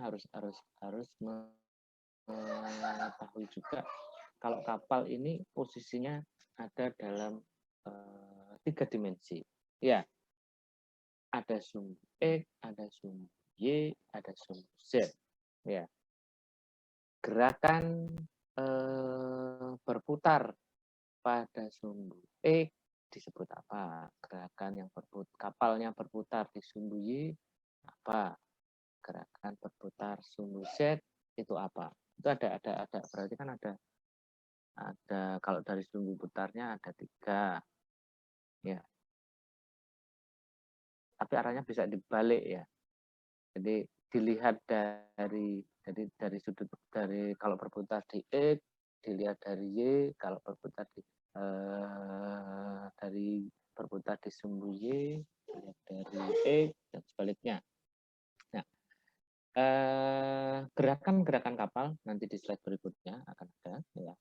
harus mengetahui juga kalau kapal ini posisinya ada dalam 3 dimensi. Ya, ada sumbu X, ada sumbu Y, ada sumbu Z. Ya, gerakan berputar pada sumbu X disebut apa? Gerakan yang kapalnya berputar di sumbu Y apa? Gerakan berputar sumbu Z itu apa? Itu ada berarti kan ada kalau dari sumbu putarnya ada 3 ya. Tapi arahnya bisa dibalik ya. Jadi dilihat dari sudut kalau berputar di X dilihat dari Y, kalau berputar dari berputar di sumbu Y dilihat dari X dan sebaliknya. Nah, gerakan-gerakan kapal nanti di slide berikutnya akan ada ya.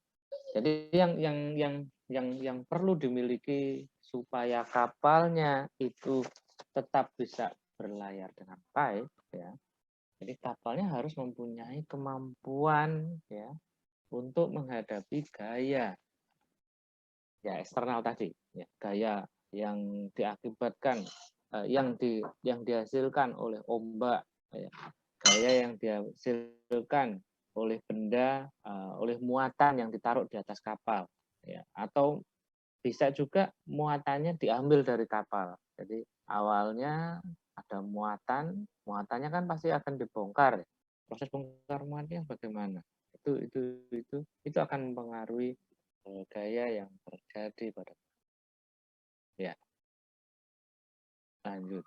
Jadi yang perlu dimiliki supaya kapalnya itu tetap bisa berlayar dengan baik ya. Jadi kapalnya harus mempunyai kemampuan ya untuk menghadapi gaya ya eksternal tadi ya, gaya yang diakibatkan yang dihasilkan oleh ombak ya, gaya yang dihasilkan oleh benda, oleh muatan yang ditaruh di atas kapal ya, atau bisa juga muatannya diambil dari kapal. Jadi awalnya ada muatannya kan pasti akan dibongkar. Proses bongkar muatnya bagaimana? Itu akan mempengaruhi gaya yang terjadi pada ya. Lanjut.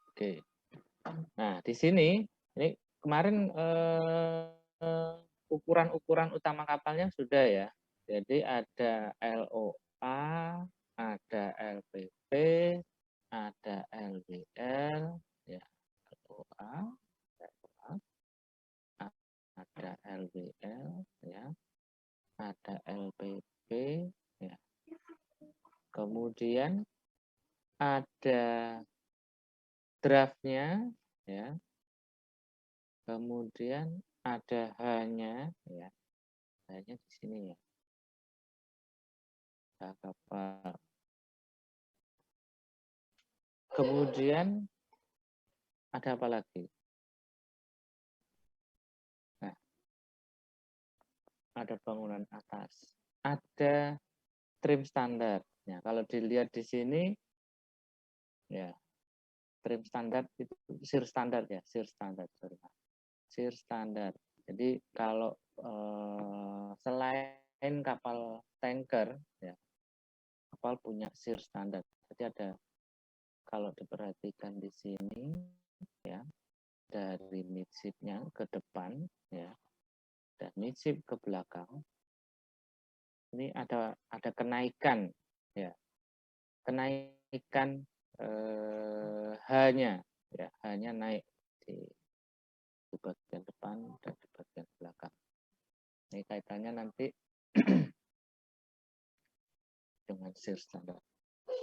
Oke. Nah, di sini ini kemarin ukuran-ukuran utama kapalnya sudah ya. Jadi ada LOA, ada LPP, ada LBL, ya, LOA, ada LBL, ya, ada LPP, ya. Kemudian ada draftnya, ya. Kemudian ada hanya, ya, hanya di sini ya. Kapal. Kemudian ada apa lagi? Nah, ada bangunan atas, ada trim standar. Ya, kalau dilihat di sini, ya trim standar itu sir standar ya, sir standar, sir standar. Jadi kalau selain kapal tanker, ya kapal punya sir standar. Jadi ada kalau diperhatikan di sini, ya dari midshipnya ke depan, ya dan midship ke belakang. Ini ada kenaikan, ya kenaikan hanya naik di bagian depan dan di bagian belakang. Ini kaitannya nanti dengan sir standar.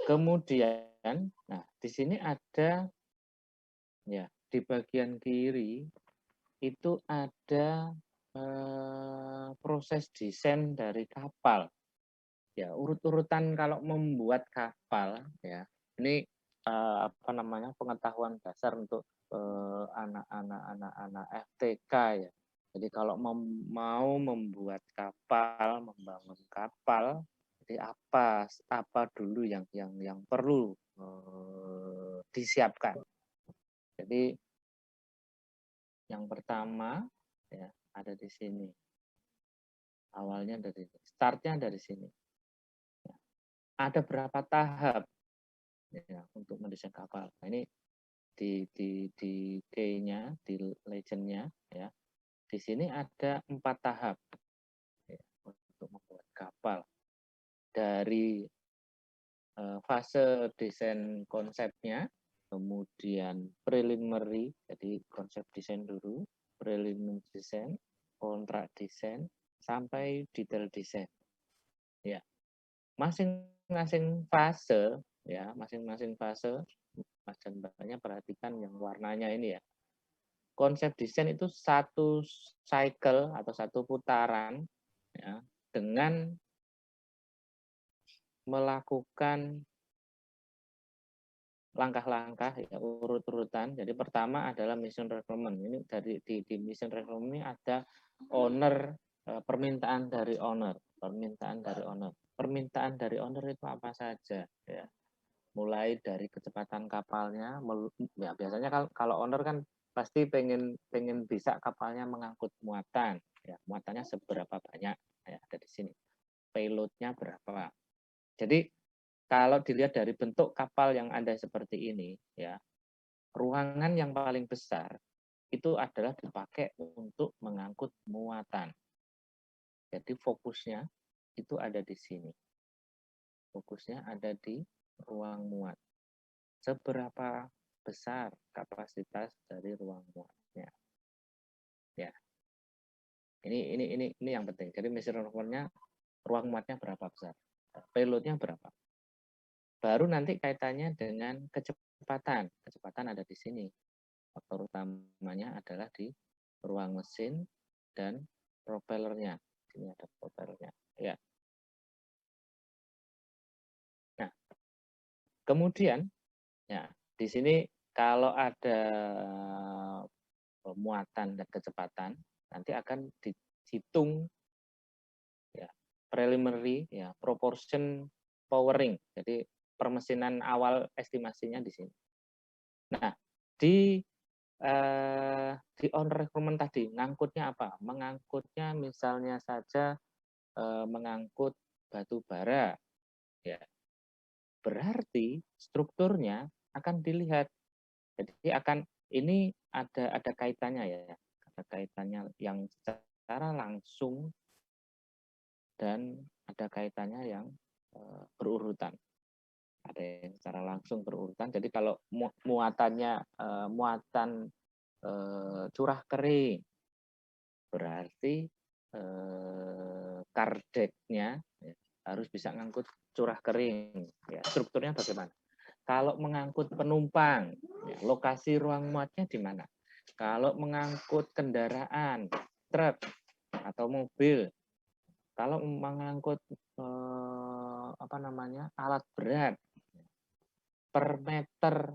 Kemudian, nah di sini ada ya di bagian kiri itu ada proses desain dari kapal. Ya urut-urutan kalau membuat kapal ya ini apa namanya pengetahuan dasar untuk anak-anak FTK ya. Jadi kalau mau membuat kapal, membangun kapal, jadi apa dulu yang perlu disiapkan. Jadi yang pertama ya ada di sini. Awalnya dari startnya dari sini. Ya. Ada berapa tahap ya, untuk mendesain kapal. Nah, ini di key-nya, di legend-nya ya. Di sini ada 4 tahap ya, untuk membuat kapal. Dari fase desain konsepnya, kemudian preliminary, jadi konsep desain dulu, preliminary desain, kontrak desain, sampai detail desain. Ya, masing-masing fase ya, masing-masing fase Mas dan Mbaknya perhatikan yang warnanya ini ya. konsep desain itu satu cycle atau satu putaran ya, dengan melakukan langkah-langkah ya, urut-urutan. Jadi pertama adalah mission requirement. Ini di mission requirement ini ada owner, permintaan dari owner, Permintaan dari owner itu apa saja ya. Mulai dari kecepatan kapalnya, ya biasanya kalau owner kan pasti pengen bisa kapalnya mengangkut muatan, ya muatannya seberapa banyak ya ada di sini. Payloadnya berapa. Jadi kalau dilihat dari bentuk kapal yang ada seperti ini, ya ruangan yang paling besar itu adalah dipakai untuk mengangkut muatan. Jadi fokusnya itu ada di sini. Fokusnya ada di ruang muat. Seberapa besar kapasitas dari ruang muatnya? Ya, ini yang penting. Jadi mission requirement-nya ruang muatnya berapa besar? Payload-nya berapa? Baru nanti kaitannya dengan kecepatan. Kecepatan ada di sini. Faktor utamanya adalah di ruang mesin dan propellernya. Ini ada propellernya. Ya. Nah, kemudian ya di sini kalau ada muatan dan kecepatan nanti akan dihitung ya preliminary ya proportion powering. Jadi permesinan awal estimasinya di sini. Nah, di on requirement tadi ngangkutnya apa? Mengangkutnya misalnya saja mengangkut batu bara ya. Berarti strukturnya akan dilihat. Jadi ini ada kaitannya ya. Ada kaitannya yang secara langsung dan ada kaitannya yang berurutan. Ada yang secara langsung berurutan. Jadi kalau muatannya muatan curah kering, berarti kardeknya ya, harus bisa ngangkut curah kering. Ya, strukturnya bagaimana? Kalau mengangkut penumpang, ya, lokasi ruang muatnya di mana? Kalau mengangkut kendaraan, truk atau mobil, kalau mengangkut alat berat per meter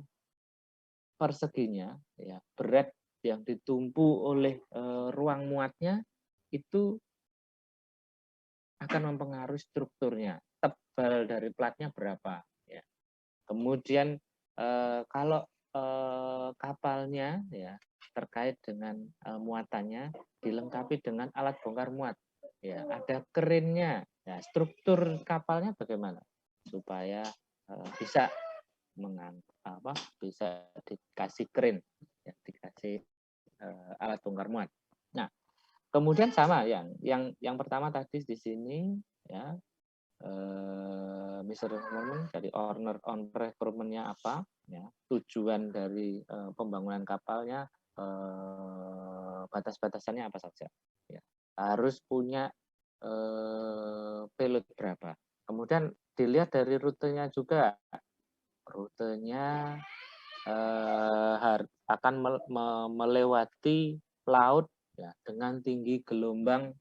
perseginya, ya berat yang ditumpu oleh ruang muatnya itu akan mempengaruhi strukturnya. Tebal dari platnya berapa? Ya. Kemudian kalau kapalnya ya terkait dengan muatannya dilengkapi dengan alat bongkar muat, ya ada kerennya, ya struktur kapalnya bagaimana supaya bisa bisa dikasih keren, ya, dikasih alat bongkar muat. Nah, kemudian sama yang pertama tadi di sini ya mission requirement dari owner on requirement-nya apa ya tujuan dari pembangunan kapalnya batas-batasannya apa saja ya harus punya payload berapa kemudian dilihat dari rutenya juga rutenya akan melewati laut ya dengan tinggi gelombang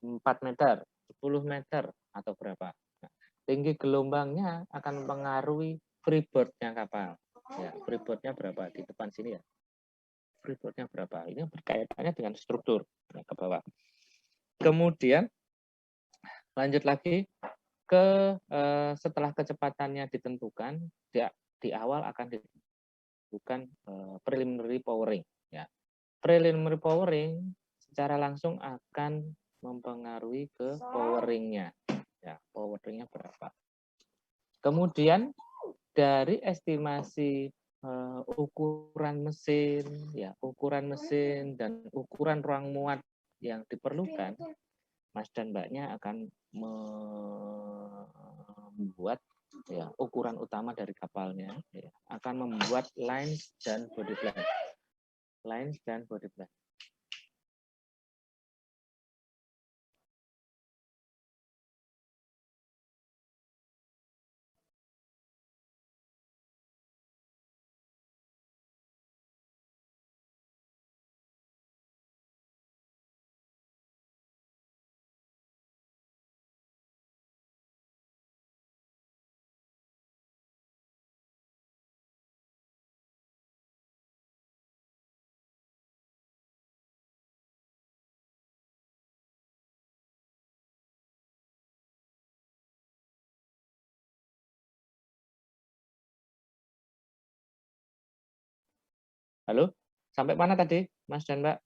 4 meter 10 meter atau berapa. Nah, tinggi gelombangnya akan mempengaruhi freeboard-nya kapal. Ya, freeboard-nya berapa di depan sini ya. Freeboard-nya berapa? Ini berkaitannya dengan struktur ya, ke bawah. Kemudian lanjut lagi ke setelah kecepatannya ditentukan di awal akan ditentukan preliminary powering ya. Preliminary powering secara langsung akan mempengaruhi ke poweringnya. Ya, poweringnya berapa. Kemudian dari estimasi ukuran mesin, ya ukuran mesin dan ukuran ruang muat yang diperlukan, Mas dan Mbaknya akan membuat ya ukuran utama dari kapalnya, ya, akan membuat lines dan body plan. Halo? Sampai mana tadi, Mas dan Mbak?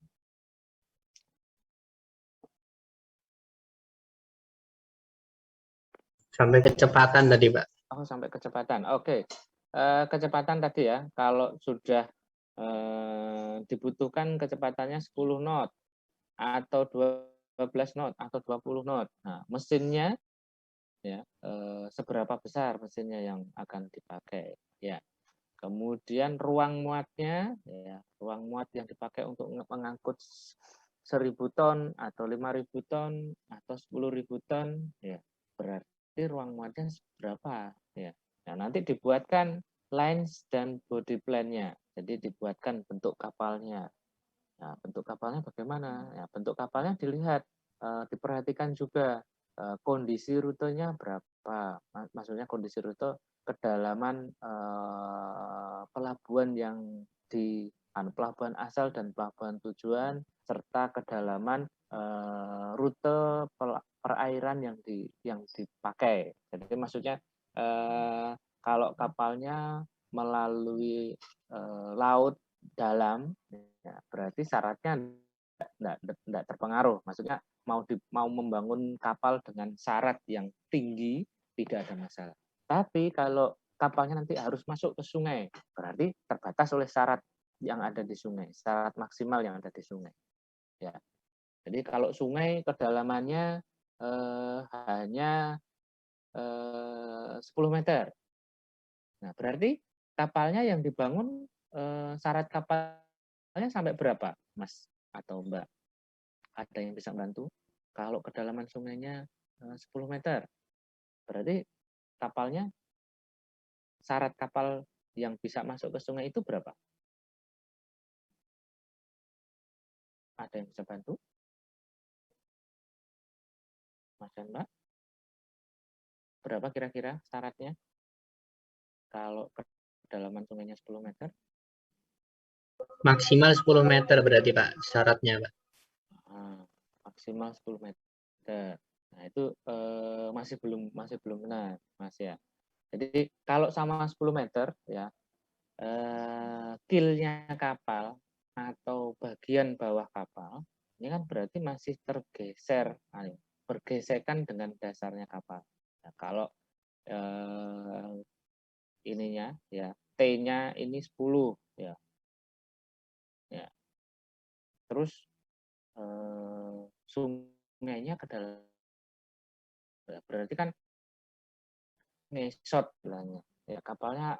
Sampai kecepatan tadi, Pak. Oh, sampai kecepatan. Oke. Kecepatan tadi ya, kalau sudah dibutuhkan kecepatannya 10 knot atau 12 knot atau 20 knot. Nah, mesinnya ya seberapa besar mesinnya yang akan dipakai ya. Kemudian ruang muatnya ya, ruang muat yang dipakai untuk mengangkut 1.000 ton atau 5.000 ton atau 10.000 ton ya, berarti ruang muatnya berapa ya. Nah, nanti dibuatkan lines dan body plan-nya. Jadi dibuatkan bentuk kapalnya. Nah, bentuk kapalnya bagaimana? Ya, bentuk kapalnya dilihat, diperhatikan juga kondisi rutenya berapa. Maksudnya kondisi rute kedalaman pelabuhan yang di pelabuhan asal dan pelabuhan tujuan serta kedalaman rute perairan yang dipakai. Jadi maksudnya kalau kapalnya melalui laut dalam, ya, berarti syaratnya enggak terpengaruh. Maksudnya mau membangun kapal dengan syarat yang tinggi tidak ada masalah. Tapi kalau kapalnya nanti harus masuk ke sungai, berarti terbatas oleh syarat yang ada di sungai, syarat maksimal yang ada di sungai. Ya. Jadi kalau sungai kedalamannya hanya 10 meter. Nah, berarti kapalnya yang dibangun syarat kapalnya sampai berapa, Mas atau Mbak? Ada yang bisa bantu? Kalau kedalaman sungainya 10 meter, berarti kapalnya syarat kapal yang bisa masuk ke sungai itu berapa? Ada yang bisa bantu? Mas dan Mbak, berapa kira-kira syaratnya kalau kedalaman sungainya 10 meter? Maksimal 10 meter berarti, Pak, syaratnya, Pak. Nah, maksimal 10 meter. Nah, itu masih belum benar, Mas ya. Jadi kalau sama 10 meter ya, killnya kapal atau bagian bawah kapal ini kan berarti masih tergeser, bergesekan dengan dasarnya kapal. Nah, kalau ininya ya T-nya ini 10 ya. Ya. Terus sungainya ke dalam, berarti kan ngesot bilangnya. Ya kapalnya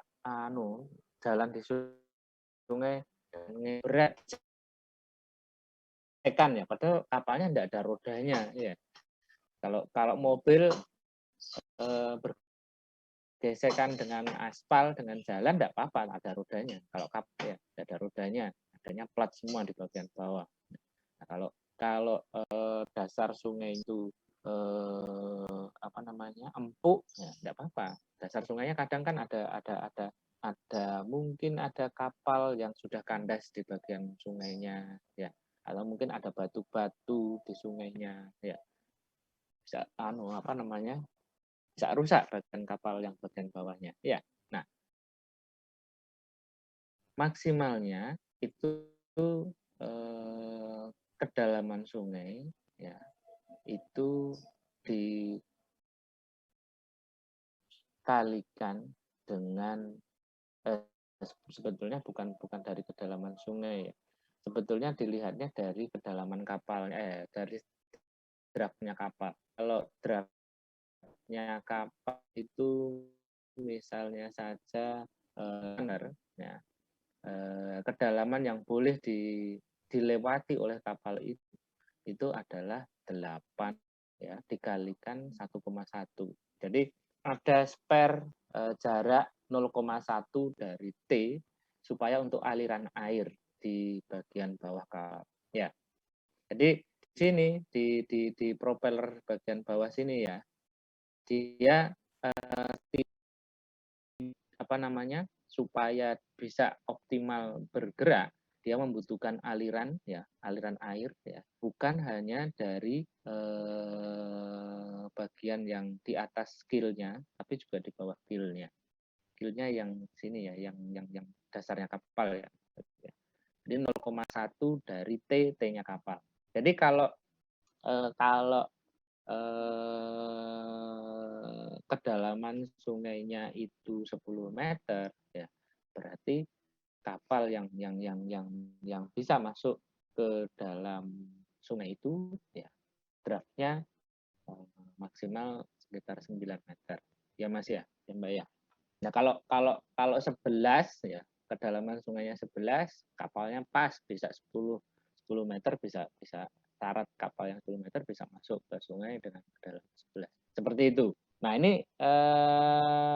jalan di sungai berat tekan ya, padahal kapalnya enggak ada rodanya ya. Kalau kalau mobil bergesekan dengan aspal dengan jalan enggak apa-apa, ada rodanya. Kalau kapal ya enggak ada rodanya, adanya plat semua di bagian bawah. Nah, kalau dasar sungai itu empuk ya enggak apa-apa. Dasar sungainya kadang kan ada mungkin ada kapal yang sudah kandas di bagian sungainya ya, atau mungkin ada batu-batu di sungainya ya, bisa bisa rusak bagian kapal yang bagian bawahnya ya. Nah, maksimalnya itu kedalaman sungai ya itu dikalikan dengan sebetulnya bukan bukan dari kedalaman sungai ya. Sebetulnya dilihatnya dari kedalaman kapalnya, dari draftnya kapal. Kalau draftnya kapal itu misalnya saja ya, kedalaman yang boleh dilewati oleh kapal itu adalah 8 ya dikalikan 1,1. Jadi ada spare jarak 0,1 dari T supaya untuk aliran air di bagian bawah kapal. Ya. Jadi di sini di propeller bagian bawah sini ya, dia supaya bisa optimal bergerak, dia membutuhkan aliran ya, aliran air ya, bukan hanya dari bagian yang di atas killnya, tapi juga di bawah killnya. Killnya yang sini ya, yang dasarnya kapal ya. Jadi 0,1 dari T-nya kapal. Jadi kalau kedalaman sungainya itu 10 meter, ya berarti kapal yang bisa masuk ke dalam sungai itu, ya draftnya maksimal sekitar 9 meter. Ya Mas ya, ya Mbak ya. Nah kalau kalau kalau 11 ya, kedalaman sungainya 11, kapalnya pas bisa 10 meter, bisa bisa syarat kapal yang 10 meter bisa masuk ke sungai dengan kedalaman 11. Seperti itu. Nah ini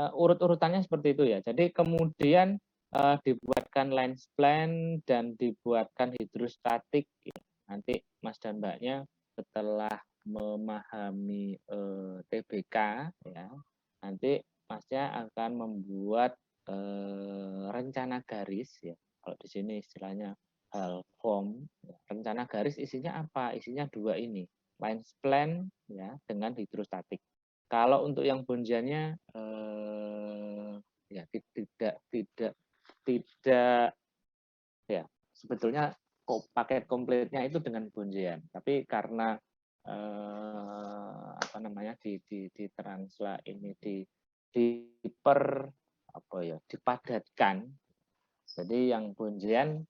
urut-urutannya seperti itu ya. Jadi kemudian dibuatkan lines plan dan dibuatkan hidrostatik. Ya. Nanti Mas dan Mbaknya setelah memahami TBK, ya, nanti Masnya akan membuat rencana garis, ya. Kalau di sini istilahnya hal form. Ya. Rencana garis isinya apa? Isinya dua ini, lines plan ya dengan hidrostatik. Kalau untuk yang bonjannya ya tidak ya sebetulnya paket komplitnya itu dengan bonjean, tapi karena apa namanya di transla ini diper apa ya dipadatkan, jadi yang bonjean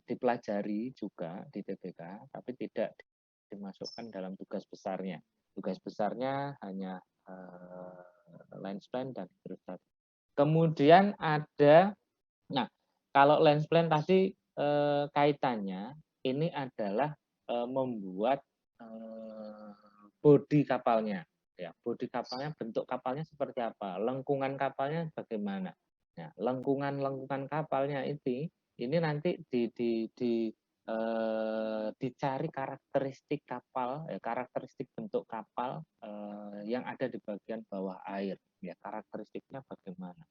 dipelajari juga di TBK tapi tidak dimasukkan dalam tugas besarnya. Tugas besarnya hanya lines plan dan hidrostatik. Kemudian ada, nah kalau lines plan tadi kaitannya ini adalah membuat bodi kapalnya, ya bodi kapalnya, bentuk kapalnya seperti apa, lengkungan kapalnya bagaimana. Nah, lengkungan kapalnya ini nanti dicari karakteristik kapal, ya, karakteristik bentuk kapal yang ada di bagian bawah air, ya karakteristiknya bagaimana.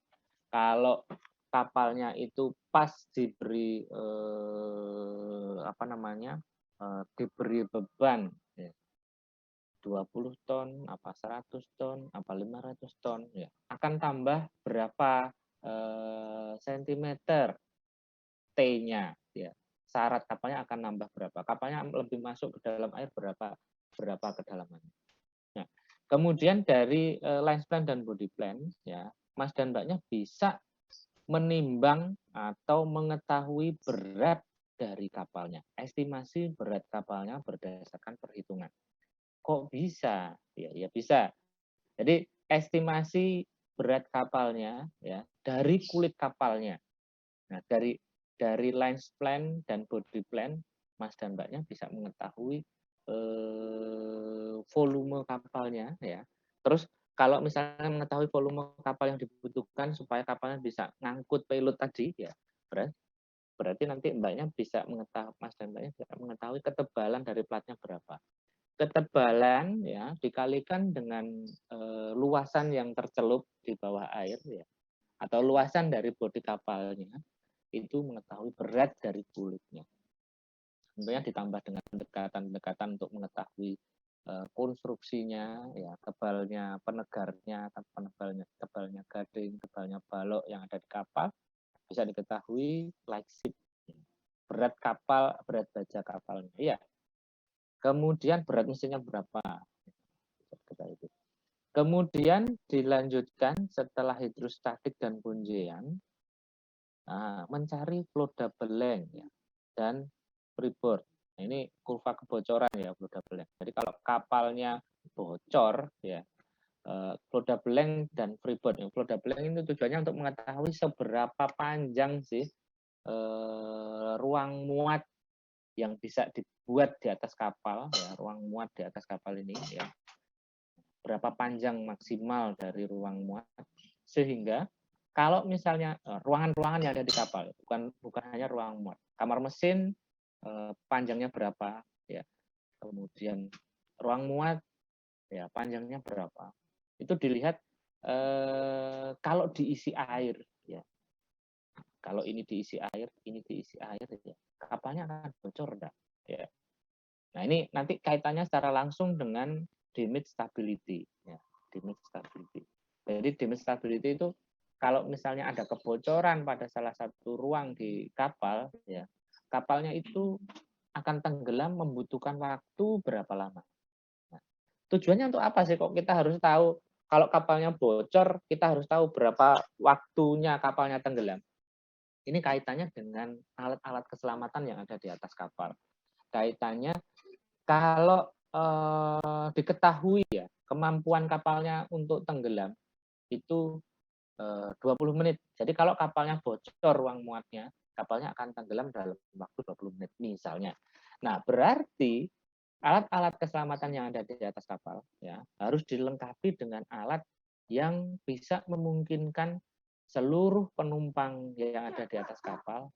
Kalau kapalnya itu pas diberi apa namanya diberi beban, ya, 20 ton, apa 100 ton, apa 500 ton, ya akan tambah berapa sentimeter T-nya, ya syarat kapalnya akan nambah berapa, kapalnya lebih masuk ke dalam air berapa kedalamannya. Nah, kemudian dari lines plan dan body plan, ya Mas dan Mbaknya bisa menimbang atau mengetahui berat dari kapalnya, estimasi berat kapalnya berdasarkan perhitungan. Kok bisa? Ya, ya bisa. Jadi estimasi berat kapalnya ya dari kulit kapalnya. Nah, dari lines plan dan body plan, Mas dan Mbaknya bisa mengetahui volume kapalnya ya. Terus kalau misalnya mengetahui volume kapal yang dibutuhkan supaya kapalnya bisa ngangkut payload tadi, ya berarti nanti Mbaknya bisa mengetahui, Mas dan Mbaknya bisa mengetahui ketebalan dari platnya berapa. Ketebalan ya dikalikan dengan luasan yang tercelup di bawah air, ya, atau luasan dari bodi kapalnya, itu mengetahui berat dari kulitnya. Tentunya ditambah dengan pendekatan-pendekatan untuk mengetahui konstruksinya, ya tebalnya penegarnya, tebalnya gading, tebalnya balok yang ada di kapal, bisa diketahui like ship, berat kapal, berat baja kapalnya. Ya. Kemudian berat mesinnya berapa? Kemudian dilanjutkan setelah hidrostatik dan bonjean, mencari flow double length, ya, dan freeboard. Nah, ini kurva kebocoran ya flow double length. Jadi kalau kapalnya bocor, ya flow double length dan freeboard. Flow double length itu tujuannya untuk mengetahui seberapa panjang sih ruang muat yang bisa dibuat di atas kapal, ya ruang muat di atas kapal ini, ya berapa panjang maksimal dari ruang muat, sehingga kalau misalnya ruangan-ruangan yang ada di kapal, bukan hanya ruang muat, kamar mesin panjangnya berapa, ya kemudian ruang muat ya panjangnya berapa, itu dilihat kalau diisi air, ya kalau ini diisi air, ya kapalnya akan bocor enggak, ya. Nah ini nanti kaitannya secara langsung dengan damage stability, ya damage stability. Jadi damage stability itu kalau misalnya ada kebocoran pada salah satu ruang di kapal, ya, kapalnya itu akan tenggelam membutuhkan waktu berapa lama. Nah, tujuannya untuk apa sih? Kok kita harus tahu kalau kapalnya bocor, kita harus tahu berapa waktunya kapalnya tenggelam. Ini kaitannya dengan alat-alat keselamatan yang ada di atas kapal. Kaitannya kalau diketahui ya kemampuan kapalnya untuk tenggelam itu 20 menit. Jadi kalau kapalnya bocor ruang muatnya, kapalnya akan tenggelam dalam waktu 20 menit misalnya. Nah, berarti alat-alat keselamatan yang ada di atas kapal ya harus dilengkapi dengan alat yang bisa memungkinkan seluruh penumpang yang ada di atas kapal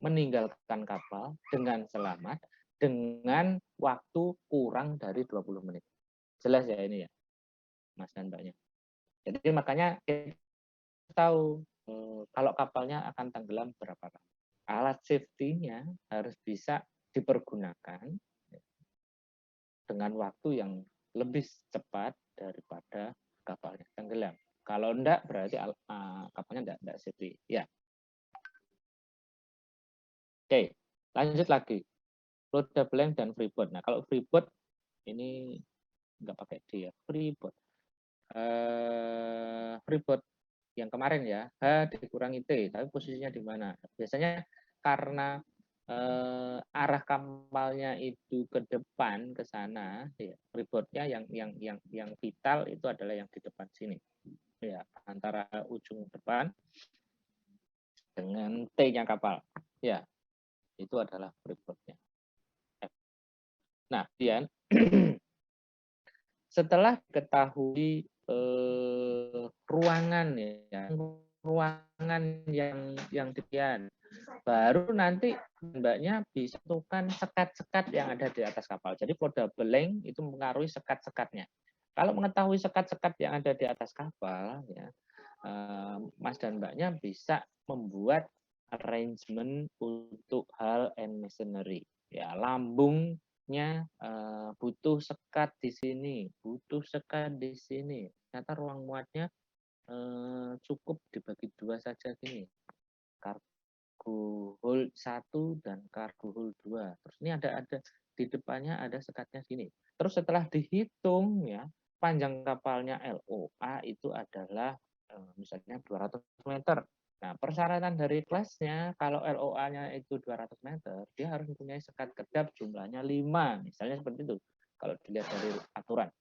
meninggalkan kapal dengan selamat dengan waktu kurang dari 20 menit. Jelas ya ini ya, Mas dan Mbaknya. Jadi makanya kita tahu kalau kapalnya akan tenggelam berapa lama. Alat safety-nya harus bisa dipergunakan dengan waktu yang lebih cepat daripada kapalnya tenggelam. Kalau enggak berarti kapalnya enggak safety. Ya. Oke, lanjut lagi. Float blank dan freeboard. Nah, kalau freeboard ini enggak pakai D ya, freeboard. Freeboard yang kemarin ya, H dikurangi T, tapi posisinya di mana? Biasanya karena arah kapalnya itu ke depan ke sana, ya, freeboardnya yang vital itu adalah yang di depan sini, ya antara ujung depan dengan T-nya kapal, ya itu adalah freeboardnya. Nah, kemudian setelah ketahui ruangan ya, ruangan yang demikian, baru nanti Mbaknya bisa tentukan sekat-sekat yang ada di atas kapal. Jadi float blank itu mengaruhi sekat-sekatnya. Kalau mengetahui sekat-sekat yang ada di atas kapal, ya, Mas dan Mbaknya bisa membuat arrangement untuk hal and machinery. Ya, lambungnya butuh sekat di sini, butuh sekat di sini. Ternyata ruang muatnya cukup dibagi dua saja gini. Cargo hold 1 dan cargo hold 2. Terus ini ada di depannya ada sekatnya sini. Terus setelah dihitung ya, panjang kapalnya LOA itu adalah misalnya 200 meter. Nah, persyaratan dari kelasnya kalau LOA-nya itu 200 meter, dia harus mempunyai sekat kedap jumlahnya 5, misalnya seperti itu. Kalau dilihat dari aturan.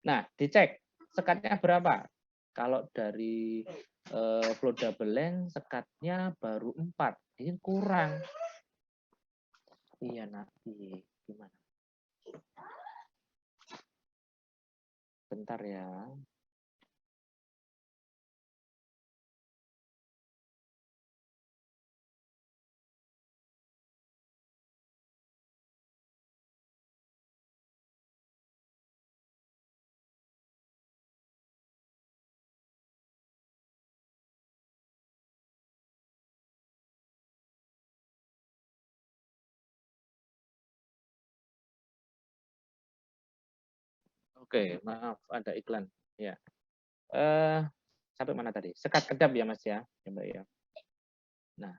Nah, dicek sekatnya berapa? Kalau dari float blank sekatnya baru 4, ini kurang. Iya, nanti gimana? Bentar ya. Oke, maaf ada iklan. Ya. Sampai mana tadi? Sekat kedap ya, Mas ya, Mbak ya. Nah,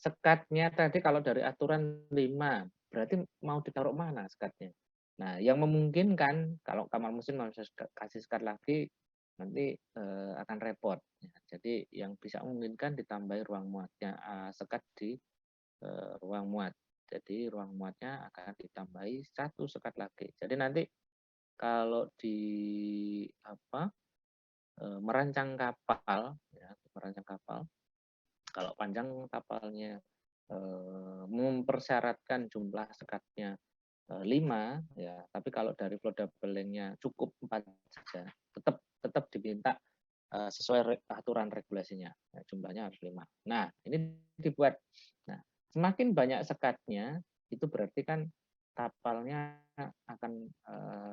sekatnya tadi kalau dari aturan 5, berarti mau ditaruh mana sekatnya? Nah, yang memungkinkan kalau kamar mesin mau kasih sekat lagi nanti akan repot. Ya, jadi yang bisa memungkinkan ditambahi ruang muatnya sekat di ruang muat. Jadi ruang muatnya akan ditambahi 1 sekat lagi. Jadi nanti kalau di apa merancang kapal, ya, merancang kapal, kalau panjang kapalnya mempersyaratkan jumlah sekatnya 5, ya, tapi kalau dari float blank-nya cukup 4 saja, tetap diminta sesuai aturan regulasinya, ya, jumlahnya harus 5. Nah, ini dibuat. Nah, semakin banyak sekatnya, itu berarti kan kapalnya akan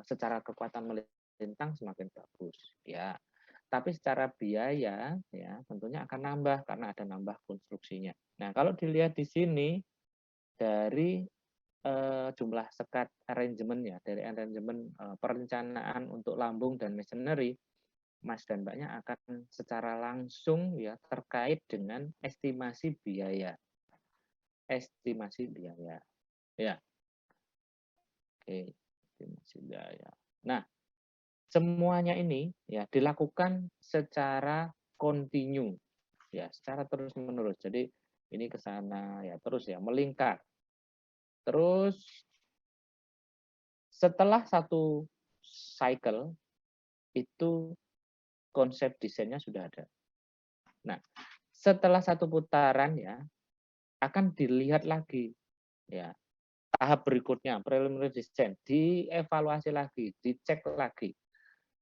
secara kekuatan melintang semakin bagus, ya. Tapi secara biaya ya tentunya akan nambah karena ada nambah konstruksinya. Nah, kalau dilihat di sini dari jumlah sekat arrangement ya, dari arrangement perencanaan untuk lambung dan machinery Mas dan Mbaknya akan secara langsung ya terkait dengan estimasi biaya. Estimasi biaya. Ya. Oke, estimasi biaya. Nah, semuanya ini ya dilakukan secara kontinu ya, secara terus-menerus. Jadi ini ke sana ya terus ya melingkar. Terus setelah satu cycle itu konsep desainnya sudah ada. Nah, setelah satu putaran ya akan dilihat lagi ya tahap berikutnya preliminary design, dievaluasi lagi, dicek lagi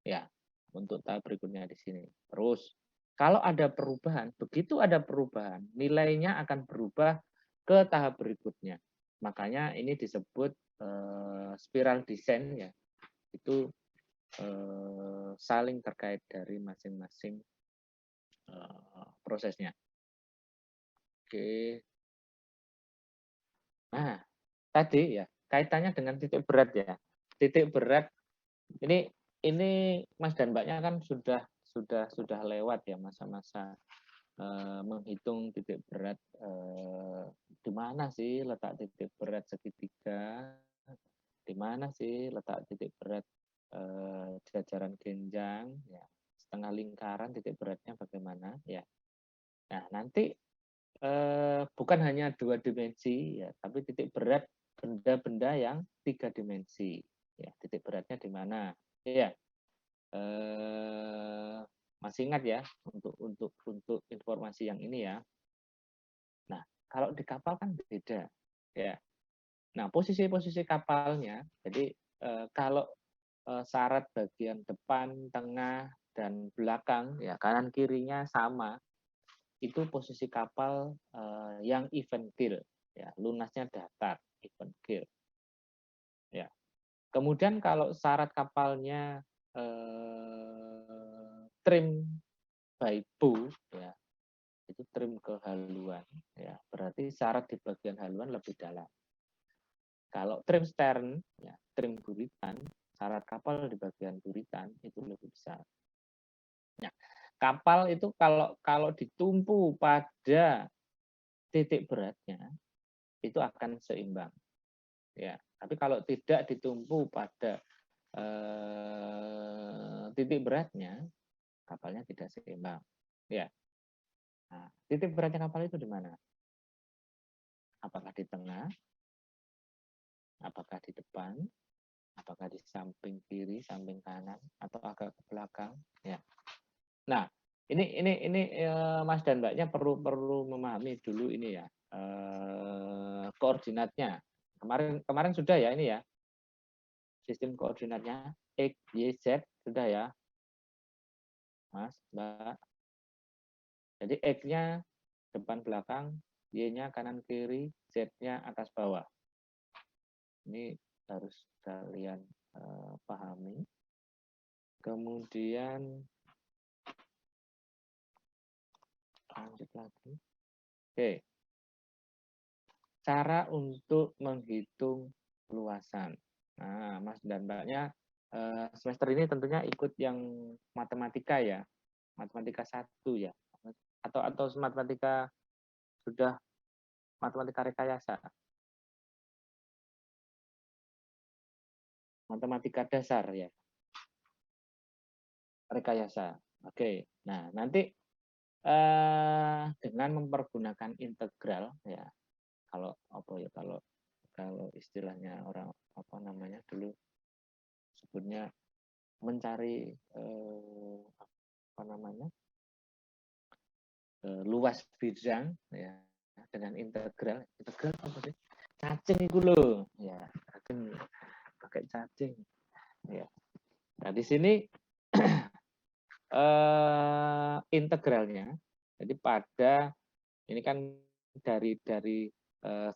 ya untuk tahap berikutnya di sini. Terus kalau ada perubahan, begitu ada perubahan, nilainya akan berubah ke tahap berikutnya. Makanya ini disebut spiral design ya. Itu saling terkait dari masing-masing prosesnya. Oke. Nah, tadi ya kaitannya dengan titik berat ya. Titik berat ini Mas dan Mbaknya kan sudah lewat ya masa-masa menghitung titik berat di mana sih letak titik berat segitiga, di mana sih letak titik berat jajaran genjang, ya setengah lingkaran titik beratnya bagaimana ya. Nah nanti bukan hanya 2 dimensi ya, tapi titik berat benda-benda yang 3 dimensi. Ya, titik beratnya di mana? Ya. Masih ingat ya untuk informasi yang ini ya. Nah, kalau di kapal kan beda ya. Nah, posisi-posisi kapalnya, jadi kalau syarat bagian depan, tengah, dan belakang ya kanan kirinya sama, itu posisi kapal yang even keel ya, lunasnya datar, even keel. Ya. Kemudian kalau syarat kapalnya trim by bow ya, itu trim ke haluan ya, berarti syarat di bagian haluan lebih dalam. Kalau trim stern ya, trim buritan, syarat kapal di bagian buritan itu lebih besar. Nah, kapal itu kalau ditumpu pada titik beratnya itu akan seimbang. Ya, tapi kalau tidak ditumpu pada titik beratnya, kapalnya tidak seimbang. Ya. Nah, titik beratnya kapal itu di mana? Apakah di tengah? Apakah di depan? Apakah di samping kiri, samping kanan, atau agak ke belakang? Ya. Nah, ini Mas dan Mbaknya perlu memahami dulu ini ya koordinatnya. Kemarin sudah ya ini ya sistem koordinatnya X, Y, Z sudah ya, Mas, Mbak. Jadi X-nya depan belakang, Y-nya kanan kiri, Z-nya atas bawah. Ini harus kalian pahami. Kemudian lanjut lagi. Oke. Cara untuk menghitung luasan. Nah, Mas dan Mbaknya semester ini tentunya ikut yang matematika ya. Matematika 1 ya. Atau matematika sudah matematika rekayasa. Matematika dasar ya. Rekayasa. Oke. Nah, nanti dengan mempergunakan integral ya. Kalau apa ya kalau istilahnya orang apa namanya dulu sebutnya mencari apa namanya luas bidang ya dengan integral apa sih cacing itu loh ya cacing pakai cacing ya. Nah di sini integralnya jadi pada ini kan dari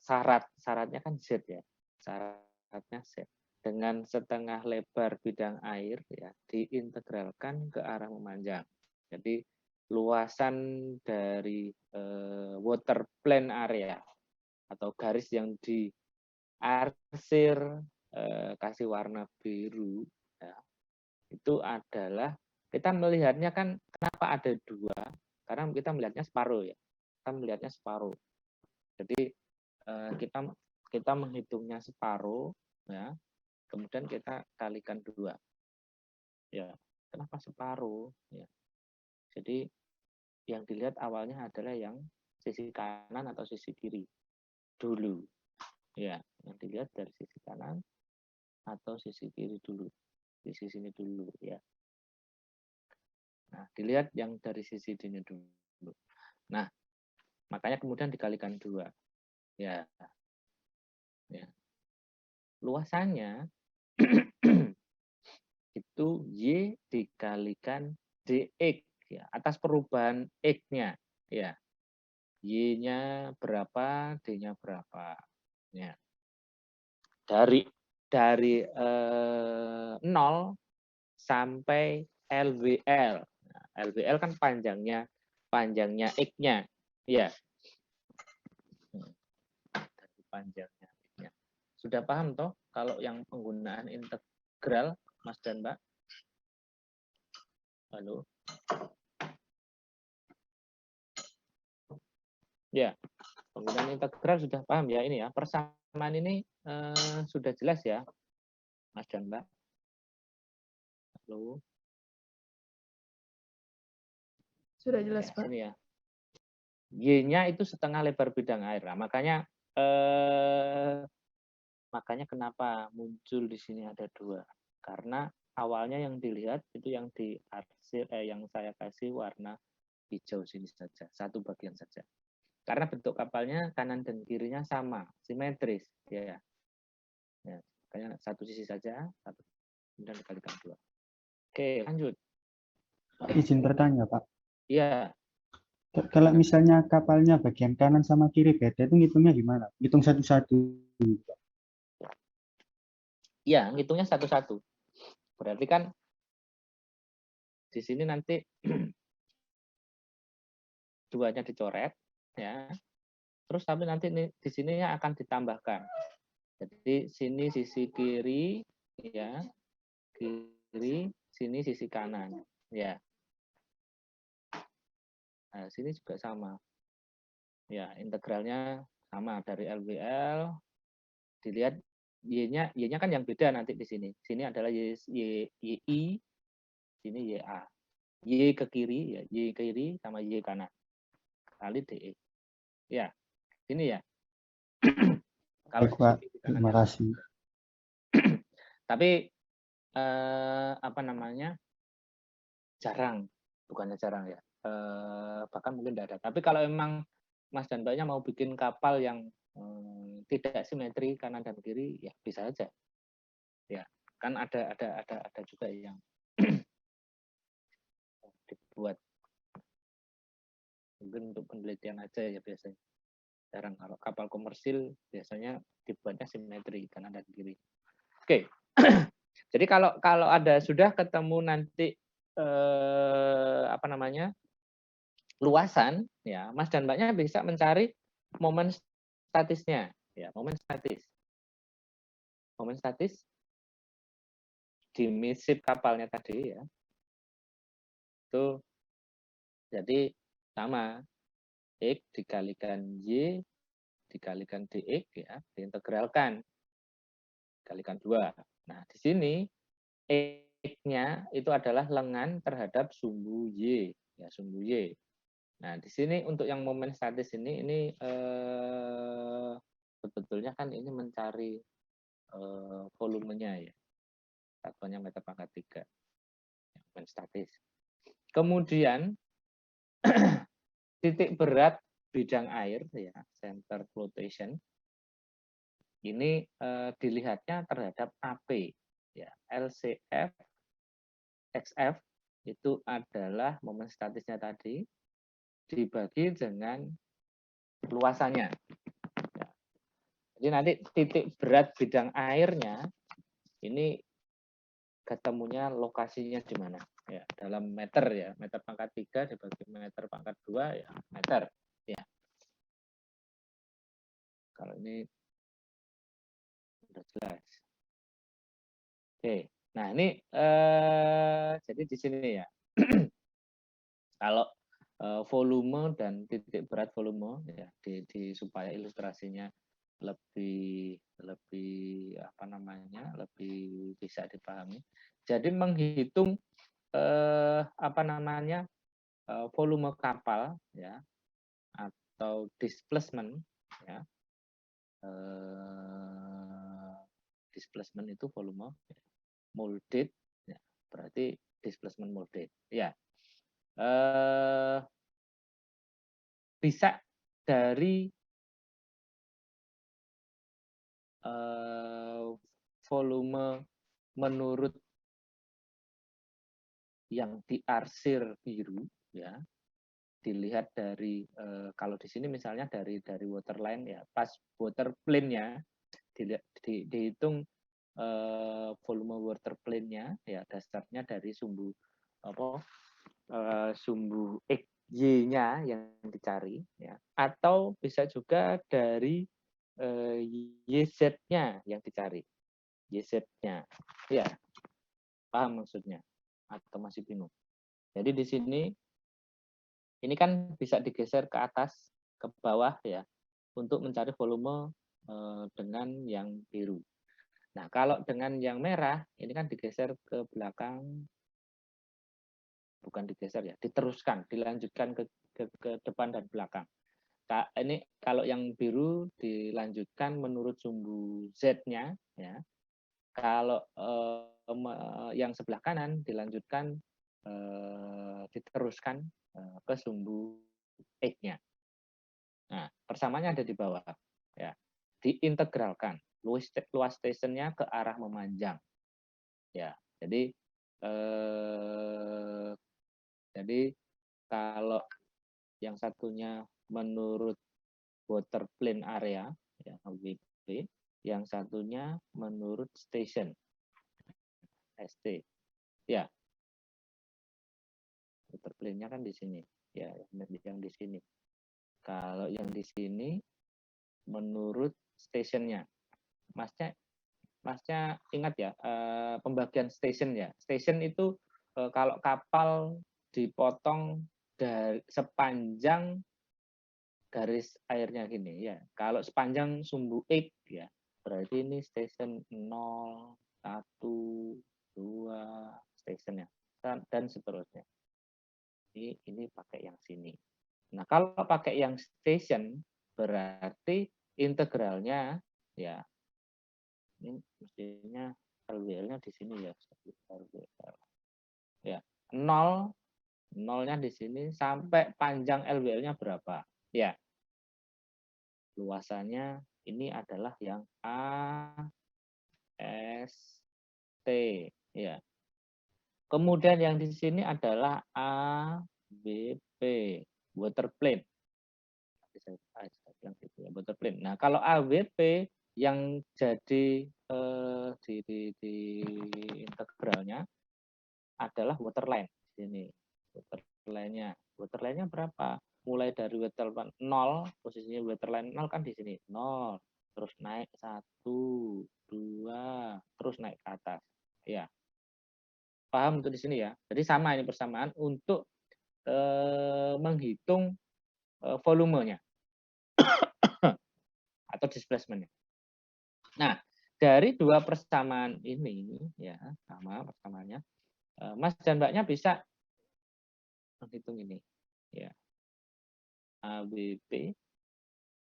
syaratnya kan Z ya, syaratnya Z dengan setengah lebar bidang air ya diintegralkan ke arah memanjang. Jadi luasan dari water plane area atau garis yang diarsir kasih warna biru ya, itu adalah kita melihatnya kan kenapa ada dua? Karena kita melihatnya separuh ya. Kita melihatnya separuh. Jadi kita menghitungnya separuh, ya. Kemudian kita kalikan dua. Ya, kenapa separuh? Ya. Jadi yang dilihat awalnya adalah yang sisi kanan atau sisi kiri dulu. Ya, yang dilihat dari sisi kanan atau sisi kiri dulu. Di sisi sini dulu ya. Nah, dilihat yang dari sisi sini dulu. Nah, makanya kemudian dikalikan dua. Ya. Ya. Luasannya itu Y dikalikan DX ya, atas perubahan X-nya ya. Y-nya berapa, D-nya berapa. Ya. Dari 0 sampai LBL. Nah, LBL kan panjangnya X-nya. Ya. Dari panjangnya X-nya. Sudah paham toh kalau yang penggunaan integral Mas dan Mbak? Halo. Ya, penggunaan integral sudah paham ya ini ya. Persamaan ini sudah jelas ya, Mas dan Mbak. Halo. Sudah jelas, Pak. Sini ya. Y-nya itu setengah lebar bidang air. Nah, makanya kenapa muncul di sini ada dua. Karena awalnya yang dilihat itu yang yang saya kasih warna hijau sini saja, satu bagian saja. Karena bentuk kapalnya kanan dan kirinya sama, simetris, ya. Ya, makanya satu sisi saja, satu kemudian dikalikan dua. Oke, lanjut. Izin bertanya, Pak. Iya. Kalau misalnya kapalnya bagian kanan sama kiri beda, itu ngitungnya gimana? Hitung satu-satu. Iya, ngitungnya satu-satu. Berarti kan di sini nanti duanya dicoret, ya. Terus tapi nanti di sininya akan ditambahkan. Jadi sini sisi kiri, ya, kiri, sini sisi kanan, ya. Nah, sini juga sama. Ya, integralnya sama dari LBL. Dilihat Y-nya kan yang beda nanti di sini. Sini adalah YI, sini YA. Y ke kiri, ya, Y kiri sama Y kanan. Kali DE. Ya, ini ya. Kalau Baik, Pak. Terima kasih. Tapi apa namanya? Jarang, bukannya jarang ya. Bahkan mungkin tidak ada. Tapi kalau memang Mas dan Mbaknya mau bikin kapal yang tidak simetri kanan dan kiri, ya bisa aja. Ya, kan ada juga yang dibuat mungkin untuk penelitian aja ya biasanya. Jarang kalau kapal komersil biasanya dibuatnya simetri kanan dan kiri. Oke. Jadi kalau ada sudah ketemu nanti apa namanya? Luasan, ya, Mas dan Mbaknya bisa mencari momen statisnya, ya, momen statis. Momen statis di misip kapalnya tadi, ya. Itu jadi sama X dikalikan Y dikalikan DX, ya, diintegralkan dikalikan 2. Nah, di sini X-nya itu adalah lengan terhadap sumbu Y, ya, sumbu Y. Nah, di sini untuk yang momen statis ini sebetulnya kan ini mencari volumenya ya. Satuannya meter pangkat 3. Momen statis. Kemudian titik berat bidang air ya, center flotation. Ini dilihatnya terhadap AP ya. LCF XF itu adalah momen statisnya tadi dibagi dengan luasannya. Ya. Jadi nanti titik berat bidang airnya ini ketemunya lokasinya di mana? Ya, dalam meter ya, meter pangkat 3 dibagi meter pangkat 2 ya, meter. Ya. Kalau ini sudah jelas. Oke. Nah, ini jadi di sini ya. Kalau volume dan titik berat volume ya supaya ilustrasinya lebih apa namanya lebih bisa dipahami. Jadi menghitung apa namanya volume kapal ya atau displacement ya. Displacement itu volume molded ya, berarti displacement molded ya. Bisa dari volume menurut yang diarsir biru ya, dilihat dari kalau di sini misalnya dari waterline ya, pas water plane-nya dihitung volume water plane-nya ya, dasarnya dari sumbu apa sumbu XY-nya yang dicari ya, atau bisa juga dari YZ-nya yang dicari. YZ-nya. Ya. Paham maksudnya? Atau masih bingung? Jadi di sini ini kan bisa digeser ke atas, ke bawah ya, untuk mencari volume dengan yang biru. Nah, kalau dengan yang merah, ini kan digeser ke belakang, bukan digeser ya, diteruskan, dilanjutkan ke depan dan belakang. Ini kalau yang biru dilanjutkan menurut sumbu Z-nya ya. Kalau yang sebelah kanan dilanjutkan diteruskan ke sumbu X-nya. Nah, persamaannya ada di bawah ya. Diintegralkan luas stationnya ke arah memanjang. Ya, jadi kalau yang satunya menurut water plane area ya WP, yang satunya menurut station ST. Ya. Water plane-nya kan di sini. Ya, yang di sini. Kalau yang di sini menurut stationnya. Masnya ingat ya, pembagian station ya. Station itu kalau kapal dipotong dari sepanjang garis airnya gini ya. Kalau sepanjang sumbu X ya, berarti ini station 0, 1, 2 stationnya dan seterusnya. Ini pakai yang sini. Nah, kalau pakai yang station berarti integralnya ya ini mestinya LWL-nya di sini ya. LWL. Ya, 0 nolnya di sini sampai panjang LWL-nya berapa? Ya. Luasannya ini adalah yang A S T ya. Kemudian yang di sini adalah A B P water plane. Water plane. Nah, kalau AWP yang jadi di integralnya adalah waterline di sini. Waterline-nya. Waterline-nya berapa? Mulai dari waterline 0, posisinya waterline 0 kan di sini. 0, terus naik 1, 2, terus naik ke atas. Ya. Paham untuk di sini ya. Jadi sama ini persamaan untuk menghitung volumenya atau displacement-nya. Nah, dari dua persamaan ini ya, sama persamaannya, Mas dan Mbaknya bisa menghitung ini ya. ABP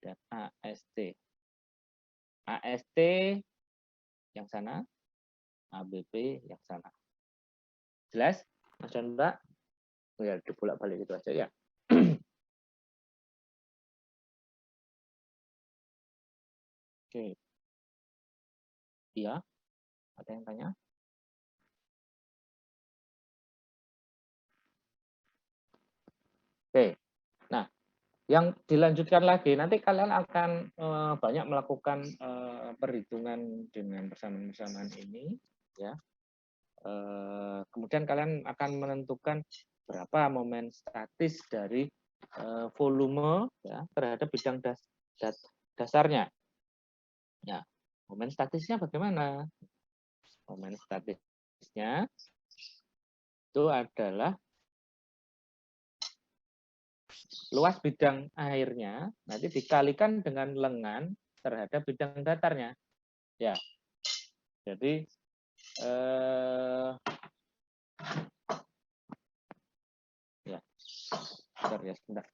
dan AST. AST yang sana, ABP yang sana. Jelas, Mas dan Mbak? Oh ya, dibolak-balik itu aja ya. Oke. Iya, ada yang tanya? Oke. Nah, yang dilanjutkan lagi, nanti kalian akan banyak melakukan perhitungan dengan persamaan-persamaan ini, ya. Kemudian kalian akan menentukan berapa momen statis dari volume ya, terhadap bidang dasarnya. Ya, momen statisnya bagaimana? Momen statisnya itu adalah luas bidang airnya nanti dikalikan dengan lengan terhadap bidang datarnya. Ya. Jadi ya, bentar ya, sebentar.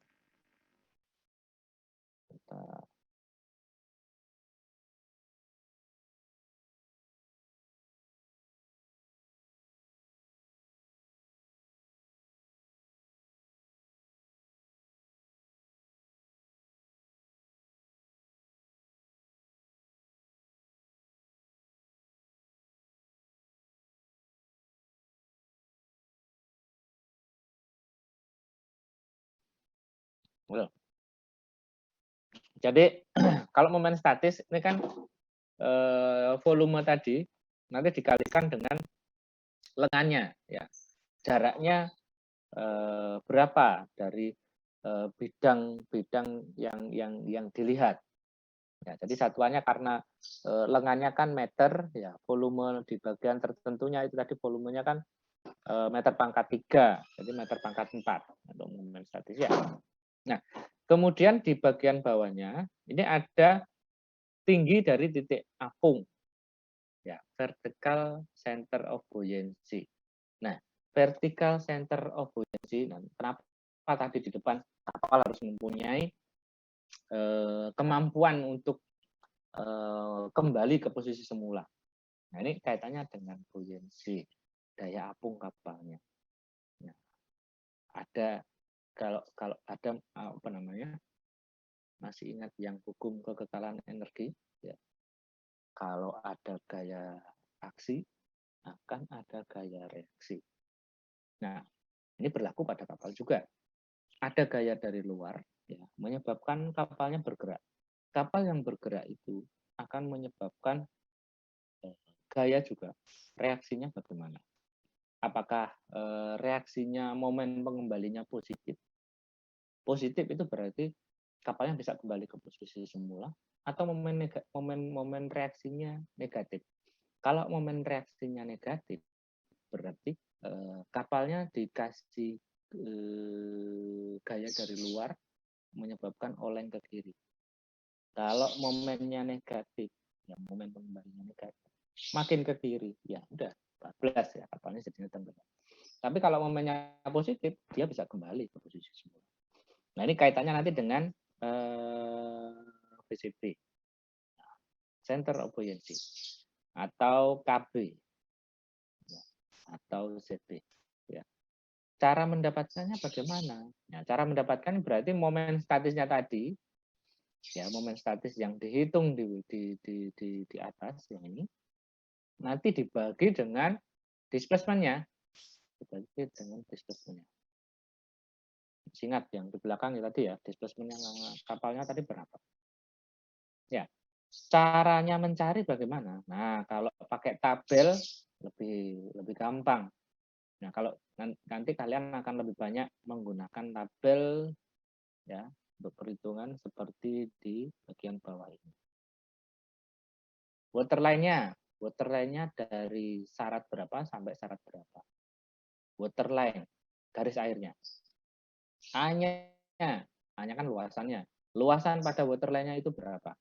Jadi kalau momen statis ini kan volume tadi nanti dikalikan dengan lengannya, ya. Jaraknya berapa dari bidang-bidang yang dilihat. Ya, jadi satuannya karena lengannya kan meter, ya volume di bagian tertentunya itu tadi volumenya kan meter pangkat 3, jadi meter pangkat 4 untuk momen statis ya. Nah, kemudian di bagian bawahnya ini ada tinggi dari titik apung, ya vertical center of buoyancy. Nah, vertical center of buoyancy, nah, kenapa tadi di depan kapal harus mempunyai kemampuan untuk kembali ke posisi semula. Nah, ini kaitannya dengan buoyancy, daya apung kapalnya. Nah, ada kalau ada apa namanya, masih ingat yang hukum kekekalan energi, ya. Kalau ada gaya aksi akan ada gaya reaksi. Nah, ini berlaku pada kapal juga. Ada gaya dari luar, ya, menyebabkan kapalnya bergerak. Kapal yang bergerak itu akan menyebabkan gaya juga. Reaksinya bagaimana? Apakah reaksinya momen pengembalinya positif? Positif itu berarti kapalnya bisa kembali ke posisi semula, atau momen reaksinya negatif. Kalau momen reaksinya negatif, berarti kapalnya dikasih gaya dari luar menyebabkan oleng ke kiri. Kalau momennya negatif, ya momen pengembalinya negatif, makin ke kiri, ya udah 14 ya kapalnya jadinya tenggelam. Tapi kalau momennya positif, dia bisa kembali ke posisi semula. Nah, ini kaitannya nanti dengan VCB, Center of Buoyancy, atau KB, atau ZB. Ya. Cara mendapatkannya bagaimana? Ya, cara mendapatkan berarti momen statisnya tadi, ya momen statis yang dihitung di atas yang ini, nanti dibagi dengan displacement-nya, dibagi dengan displacement-nya. Ingat yang di belakang tadi ya, displacement-nya kapalnya tadi berapa? Ya, caranya mencari bagaimana? Nah, kalau pakai tabel lebih gampang. Nah, kalau nanti kalian akan lebih banyak menggunakan tabel ya untuk perhitungan seperti di bagian bawah ini. Waterline-nya dari syarat berapa sampai syarat berapa? Waterline, garis airnya. A-nya kan luasannya. Luasan pada waterline-nya itu berapa?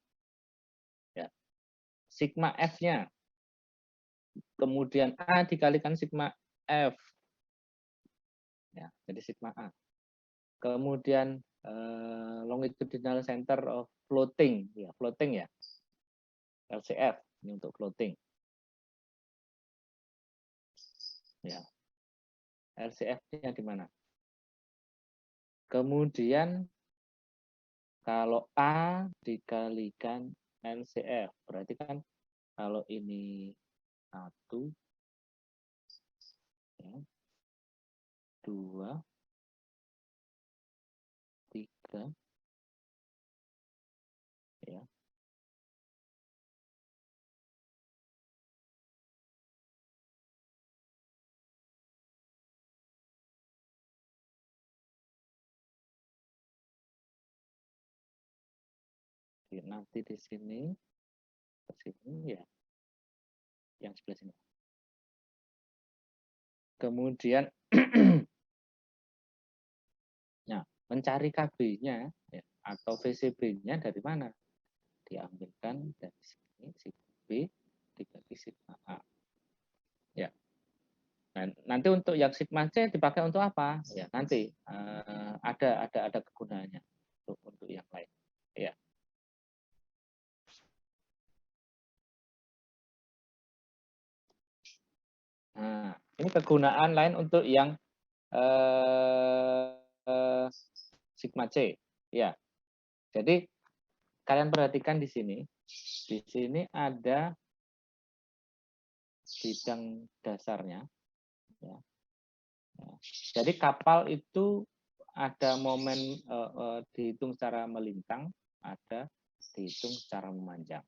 Ya. Sigma F-nya. Kemudian A dikalikan sigma F. Ya, jadi sigma A. Kemudian longitudinal center of floating, ya floating ya. LCF ini untuk floating. Ya. LCF-nya di mana? Kemudian kalau A dikalikan LCF, berarti kan kalau ini 1, ya, 2, 3, ya. Nanti di sini, ke sini ya, yang sebelah sini. Kemudian, nah, mencari KB-nya ya, atau VCB-nya dari mana? Diambilkan dari sini sigma B dibagi sigma A. Ya. Dan nanti untuk yang sigma C dipakai untuk apa? Ya, nanti ada kegunaannya untuk yang lain. Ya. Nah, ini kegunaan lain untuk yang sigma C. Ya. Jadi kalian perhatikan di sini. Di sini ada bidang dasarnya. Ya. Jadi kapal itu ada momen dihitung secara melintang, ada dihitung secara memanjang.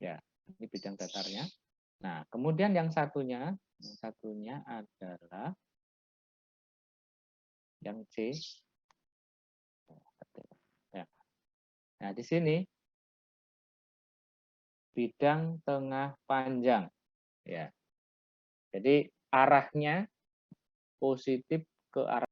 Ya, ini bidang datarnya. Nah, kemudian yang satunya adalah yang C. Ya. Nah, di sini bidang tengah panjang. Ya. Jadi arahnya positif ke arah